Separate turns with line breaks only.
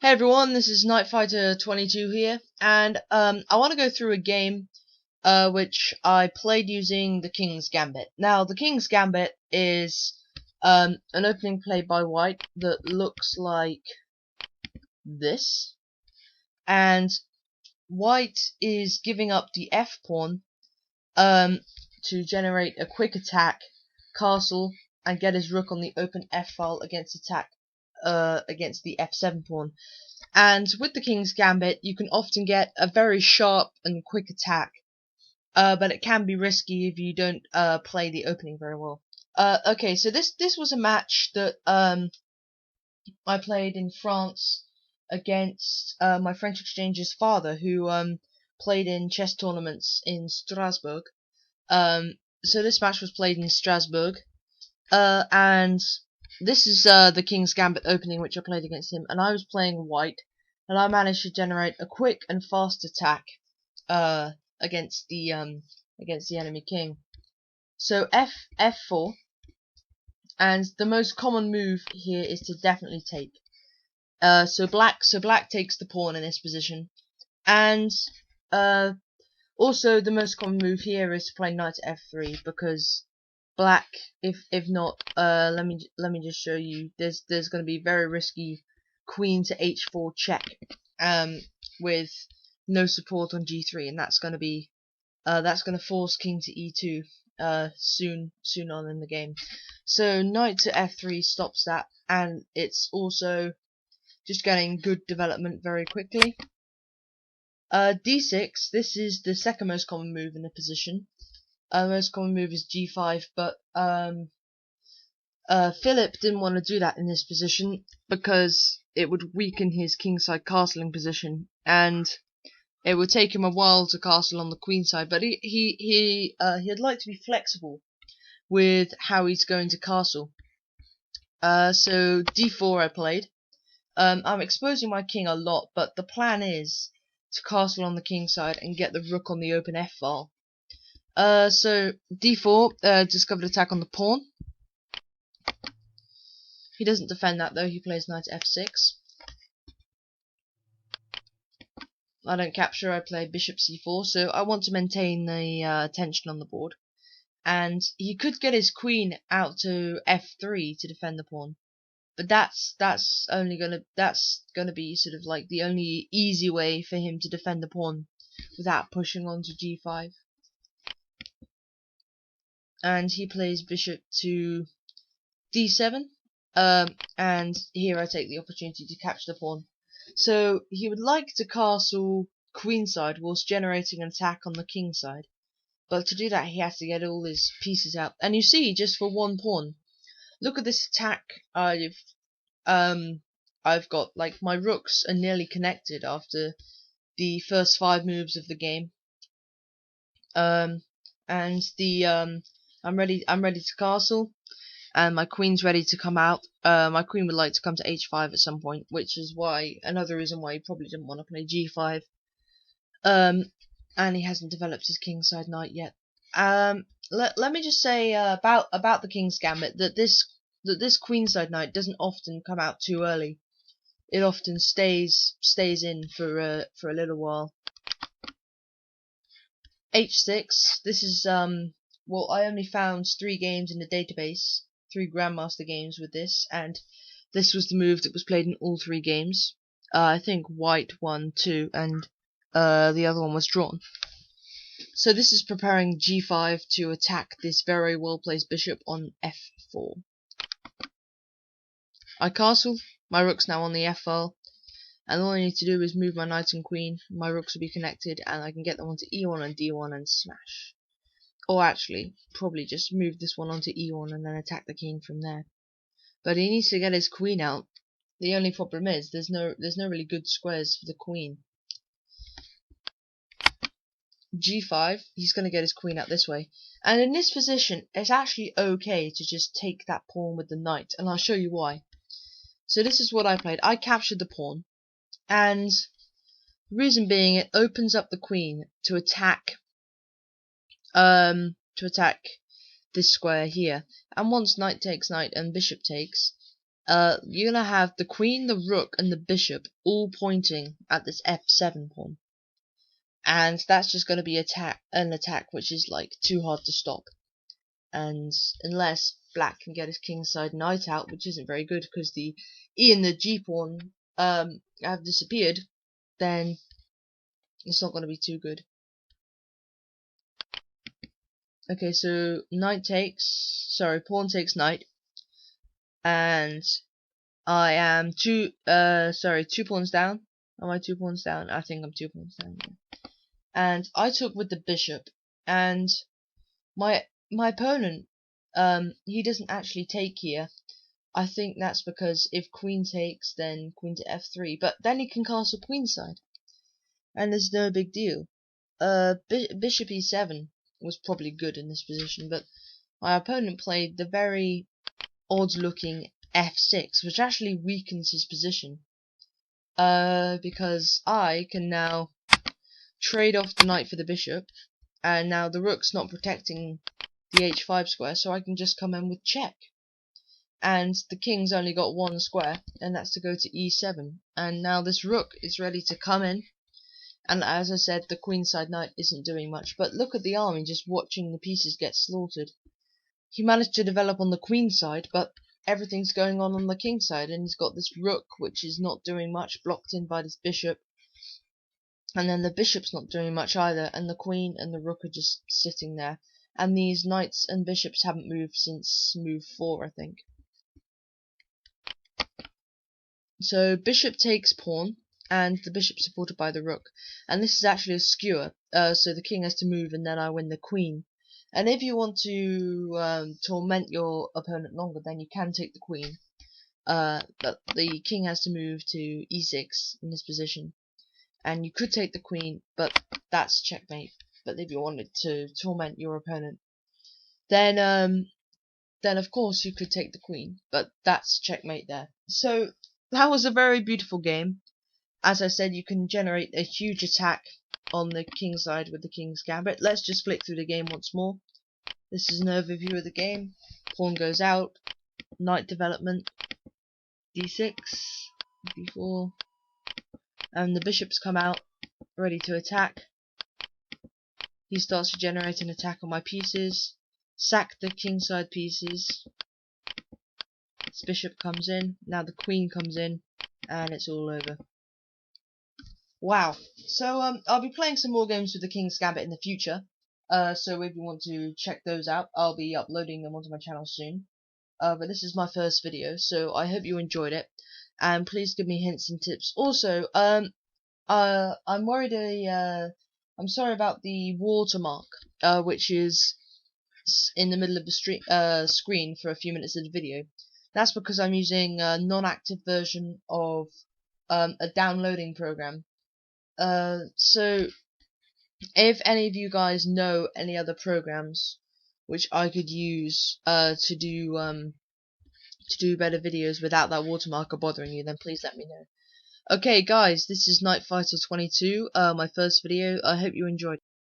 Hey everyone, this is Nightfighter22 here, and I want to go through a game which I played using the King's-Gambit. Now, the King's-Gambit is an opening play by White that looks like this, and White is giving up the F pawn to generate a quick attack, castle, and get his rook on the open F file against against the F7 pawn. And with the King's Gambit, you can often get a very sharp and quick attack, but it can be risky if you don't play the opening very well. Okay, so this was a match that I played in France against my French exchange's father, who played in chess tournaments in Strasbourg. So this match was played in Strasbourg, and this is the King's Gambit opening which I played against him, and I was playing White, and I managed to generate a quick and fast attack against the enemy king. So F4, and the most common move here is to definitely take. So black takes the pawn in this position, and also the most common move here is to play knight to F3, because black, if not, let me just show you. There's going to be very risky queen to H4 check, with no support on G3, and that's going to force king to E2 soon on in the game. So knight to F3 stops that, and it's also just getting good development very quickly. D6. This is the second most common move in the position. Most common move is G5, but Philip didn't want to do that in this position because it would weaken his kingside castling position, and it would take him a while to castle on the queenside. But he'd like to be flexible with how he's going to castle. So D4 I played. I'm exposing my king a lot, but the plan is to castle on the kingside and get the rook on the open F file. So D4, discovered attack on the pawn. He doesn't defend that though, he plays knight F6. I don't capture, I play bishop C4, so I want to maintain the tension on the board. And he could get his queen out to F3 to defend the pawn, but that's gonna be sort of like the only easy way for him to defend the pawn without pushing on to G5. And he plays bishop to D7, and here I take the opportunity to capture the pawn. So he would like to castle queenside whilst generating an attack on the king side, but to do that he has to get all his pieces out. And you see, just for one pawn, look at this attack. I've got, like, my rooks are nearly connected after the first 5 moves of the game. And I'm ready to castle, and my queen's ready to come out. My queen would like to come to H5 at some point, which is another reason why he probably didn't want to play G5. And he hasn't developed his kingside knight yet. Let me just say about the King's Gambit that this queenside knight doesn't often come out too early. It often stays in for a little while. H6. This is well, I only found 3 games in the database, 3 Grandmaster games with this, and this was the move that was played in all 3 games. I think White won 2, and the other one was drawn. So this is preparing G5 to attack this very well placed bishop on F4. I castle, my rook's now on the F file, and all I need to do is move my knight and queen. My rooks will be connected, and I can get them onto E1 and D1 and smash. Or actually, probably just move this one onto E1 and then attack the king from there. But he needs to get his queen out. The only problem is there's no really good squares for the queen. G5, he's going to get his queen out this way. And in this position, it's actually okay to just take that pawn with the knight, and I'll show you why. So this is what I played. I captured the pawn, and the reason being, it opens up the queen to attack this square here. And once knight takes knight and bishop takes, you're gonna have the queen, the rook, and the bishop all pointing at this f7 pawn, and that's just gonna be an attack which is like too hard to stop. And unless black can get his kingside knight out, which isn't very good because the e and the g pawn have disappeared, then it's not gonna be too good. Okay, so pawn takes knight, and I am two pawns down. Am I 2 pawns down? I think I'm 2 pawns down. Yeah. And I took with the bishop, and my opponent, he doesn't actually take here. I think that's because if queen takes, then queen to f3, but then he can castle queenside, and there's no big deal. Bishop e7 was probably good in this position, but my opponent played the very odd-looking f6, which actually weakens his position. Because I can now trade off the knight for the bishop, and now the rook's not protecting the h5 square, so I can just come in with check. And the king's only got 1 square, and that's to go to e7. And now this rook is ready to come in. And as I said, the queenside knight isn't doing much. But look at the army just watching the pieces get slaughtered. He managed to develop on the queen side, but everything's going on the king side. And he's got this rook, which is not doing much, blocked in by this bishop. And then the bishop's not doing much either. And the queen and the rook are just sitting there. And these knights and bishops haven't moved since move 4, I think. So bishop takes pawn, and the bishop supported by the rook, and this is actually a skewer, so the king has to move and then I win the queen. And if you want to torment your opponent longer, then you can take the queen, but the king has to move to e6 in this position, and you could take the queen, but that's checkmate. But if you wanted to torment your opponent, then of course you could take the queen, but that's checkmate there. So that was a very beautiful game. As I said, you can generate a huge attack on the king side with the King's Gambit. Let's just flick through the game once more. This is an overview of the game. Pawn goes out, knight development, d6, d4, and the bishops come out, ready to attack. He starts to generate an attack on my pieces, sack the kingside pieces. This bishop comes in, now the queen comes in, and it's all over. Wow. So I'll be playing some more games with the King's Gambit in the future. So if you want to check those out, I'll be uploading them onto my channel soon. But this is my first video, so I hope you enjoyed it. And please give me hints and tips. Also, I'm worried. I'm sorry about the watermark, which is in the middle of the screen for a few minutes of the video. That's because I'm using a non-active version of a downloading program. So if any of you guys know any other programs which I could use to do better videos without that watermark bothering you, then please let me know. Okay guys, this is Night Fighter 22, my first video. I hope you enjoyed.